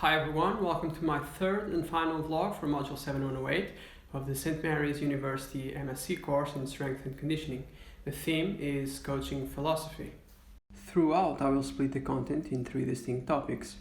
Hi everyone, welcome to my third and final vlog for Module 7108 of the St. Mary's University MSc Course in Strength and Conditioning. The theme is Coaching Philosophy. Throughout, I will split the content in three distinct topics: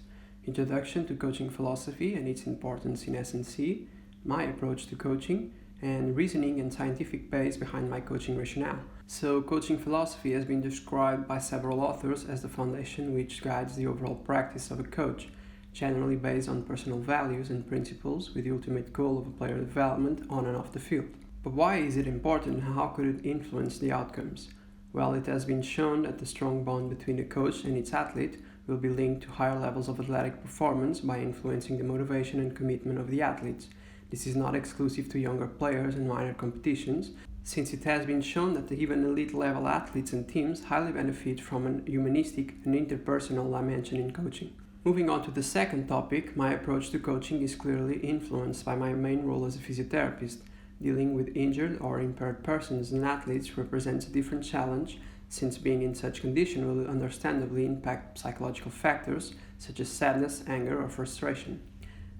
Introduction to Coaching Philosophy and its importance in S&C, my approach to coaching, and reasoning and scientific base behind my coaching rationale. So, coaching philosophy has been described by several authors as the foundation which guides the overall practice of a coach, generally based on personal values and principles with the ultimate goal of a player development on and off the field. But why is it important and how could it influence the outcomes? Well, it has been shown that the strong bond between a coach and its athlete will be linked to higher levels of athletic performance by influencing the motivation and commitment of the athletes. This is not exclusive to younger players and minor competitions, since it has been shown that even elite-level athletes and teams highly benefit from an humanistic and interpersonal dimension in coaching. Moving on to the second topic, my approach to coaching is clearly influenced by my main role as a physiotherapist. Dealing with injured or impaired persons and athletes represents a different challenge, since being in such condition will understandably impact psychological factors such as sadness, anger, or frustration.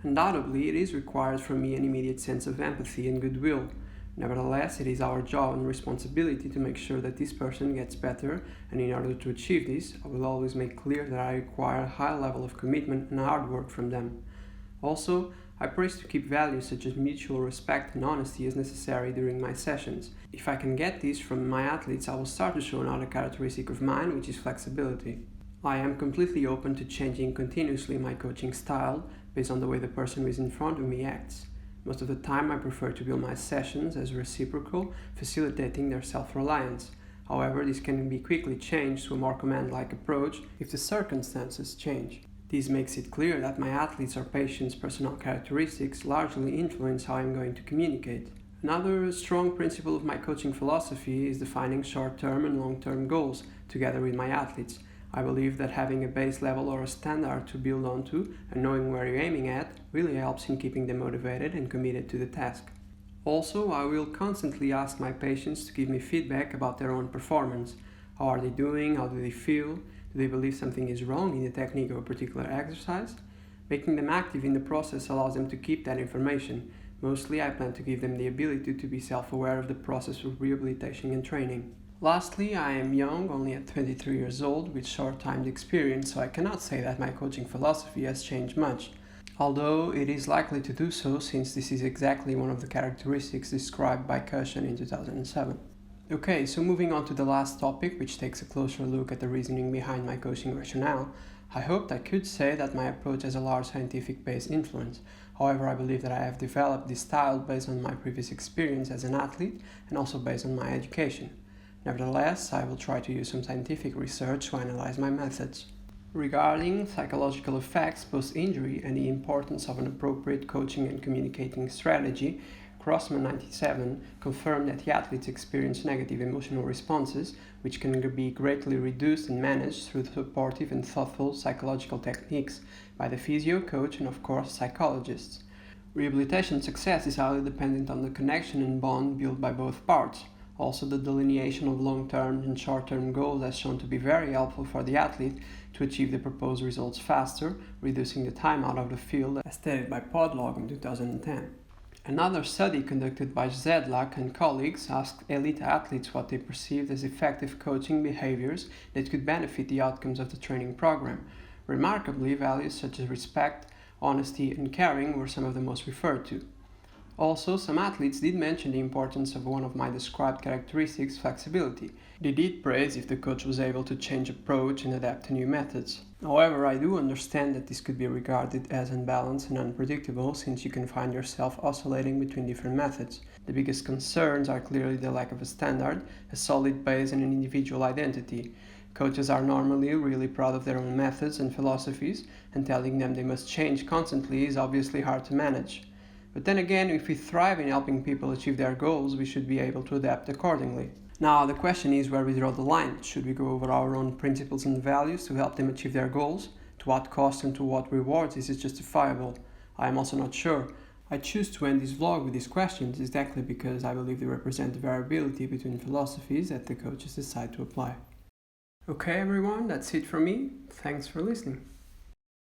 Undoubtedly, it is required from me an immediate sense of empathy and goodwill. Nevertheless, it is our job and responsibility to make sure that this person gets better, and in order to achieve this, I will always make clear that I require a high level of commitment and hard work from them. Also, I praise to keep values such as mutual respect and honesty as necessary during my sessions. If I can get this from my athletes, I will start to show another characteristic of mine, which is flexibility. I am completely open to changing continuously my coaching style based on the way the person who is in front of me acts. Most of the time, I prefer to build my sessions as reciprocal, facilitating their self-reliance. However, this can be quickly changed to a more command-like approach if the circumstances change. This makes it clear that my athletes or patients' personal characteristics largely influence how I'm going to communicate. Another strong principle of my coaching philosophy is defining short-term and long-term goals together with my athletes. I believe that having a base level or a standard to build onto and knowing where you're aiming at really helps in keeping them motivated and committed to the task. Also, I will constantly ask my patients to give me feedback about their own performance. How are they doing? How do they feel? Do they believe something is wrong in the technique of a particular exercise? Making them active in the process allows them to keep that information. Mostly, I plan to give them the ability to be self-aware of the process of rehabilitation and training. Lastly, I am young, only at 23 years old, with short-timed experience, so I cannot say that my coaching philosophy has changed much, although it is likely to do so since this is exactly one of the characteristics described by Cushion in 2007. Okay, so moving on to the last topic, which takes a closer look at the reasoning behind my coaching rationale, I hoped I could say that my approach has a large scientific-based influence. However, I believe that I have developed this style based on my previous experience as an athlete and also based on my education. Nevertheless, I will try to use some scientific research to analyze my methods. Regarding psychological effects post-injury and the importance of an appropriate coaching and communicating strategy, Crossman 97 confirmed that the athletes experience negative emotional responses, which can be greatly reduced and managed through supportive and thoughtful psychological techniques by the physio, coach, and of course psychologists. Rehabilitation success is highly dependent on the connection and bond built by both parts. Also, the delineation of long-term and short-term goals has shown to be very helpful for the athlete to achieve the proposed results faster, reducing the time out of the field, as stated by Podlog in 2010. Another study conducted by Zedlak and colleagues asked elite athletes what they perceived as effective coaching behaviors that could benefit the outcomes of the training program. Remarkably, values such as respect, honesty, and caring were some of the most referred to. Also, some athletes did mention the importance of one of my described characteristics, flexibility. They did praise if the coach was able to change approach and adapt to new methods. However, I do understand that this could be regarded as unbalanced and unpredictable, since you can find yourself oscillating between different methods. The biggest concerns are clearly the lack of a standard, a solid base, and an individual identity. Coaches are normally really proud of their own methods and philosophies, and telling them they must change constantly is obviously hard to manage. But then again, if we thrive in helping people achieve their goals, we should be able to adapt accordingly. Now, the question is where we draw the line. Should we go over our own principles and values to help them achieve their goals? To what cost and to what rewards is it justifiable? I am also not sure. I choose to end this vlog with these questions exactly because I believe they represent the variability between philosophies that the coaches decide to apply. Okay everyone, that's it from me. Thanks for listening.